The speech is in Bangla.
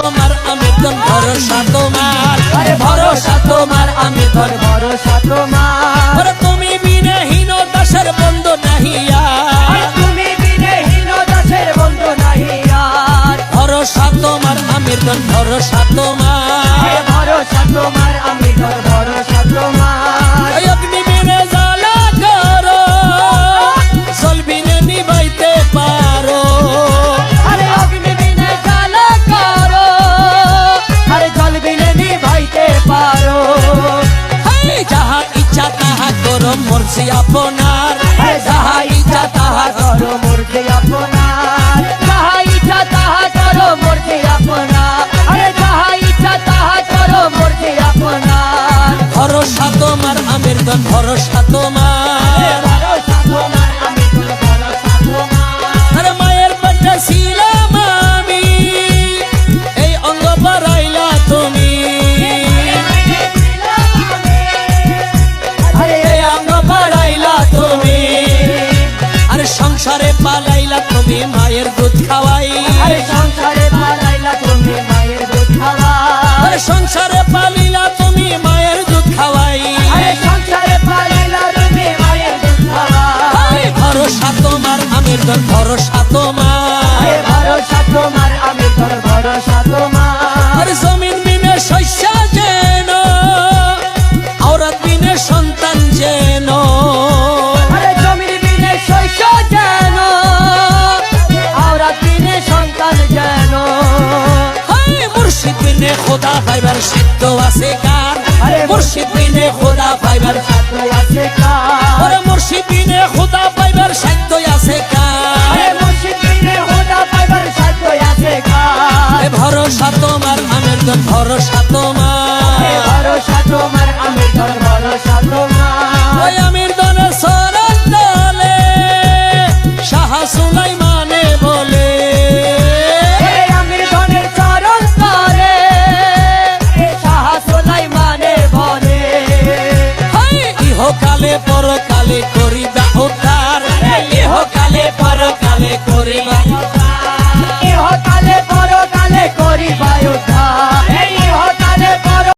তোমার আমির ধন ভরসা তোমার, আরে ভরসা তোমার আমির ধন ভরসা তোমার। তুমি বিনেহীন দাসের বন্ধু নাহি আর, তুমি বিনেহীন দাসের বন্ধু নাহি আর। ভরসা তোমার আমির ধন ভরসা তোমার, ভরসা তোমার আমির ধন ভরসা তোমার। অগ্নি বিনে জ্বালা করো জল বিনে নিবাইতে পারো, আরে অগ্নি বিনে জ্বালা করো, আরে জল বিনে নিভাইতে পারো। যাহা ইচ্ছা তাহা করো মর্জি আপনার, যাহা ইচ্ছা তাহা করো মর্জি আপনার। যাহা ইচ্ছা তাহা করো মর্জি আপনার। আরে যাহা ইচ্ছা তাহা করো মর্জি আপনার। ভরসা তোমার আমির ধন ভরসা তোমার। ভরসা তোমার আমির ধন ভরসা তোমার। আর মায়ের পেটে ছিলাম আমি, এই অঙ্গ বাড়াইলা তুমি, আরে এই অঙ্গ বাড়াইলা তুমি, আর সংসারে পালাইলা তুমি মায়ের দুধ খাওয়াই, আরে সংসারে পালাইলা তুমি মায়ের দুধ খাওয়াই। আর সংসারে পালিলা তুমি মায়ের দুধ খাওয়াই, আরে সংসারে পালাইলা তুমি মায়ের দুধ খাওয়াই। ভরসা তোমার আমির ধন ভরসা তোমার। আরে ভরসা তোমার আমির ধন ভরসা তোমার। আর জমিন বিনে শস্য যেন, আওরাত বিনে সন্তান যেন, আরে জমির বিনে শস্য যেন, আওরাত বিনে সন্তান যেন। মুর্শিদ বিনে খোদা পাইবার সাধ্য আছে কার, আরে মুর্শিদ বিনে খোদা পাইবার, সাধ্য আছে কার। আরে মুর্শিদ বিনে খোদা পাইবার সাধ্য আছে আরে কার। মুর্শিদ বিনে খোদা পাইবার সাধ্য আছে কার। ভরসা তোমার আমির ধন ভরসা তোমার। আরে ভরসা তোমার আমির ধন ভরসা তোমার। ওই আমির ধনের সরল দলে শাহ সুলাইমানে বলে, এই আমির ধনের চরণ তলে শাহ সুলাইমানে বলে। ইহকালে পরকালে করিবা উদ্ধার, ইহকালে পরকালে করিবা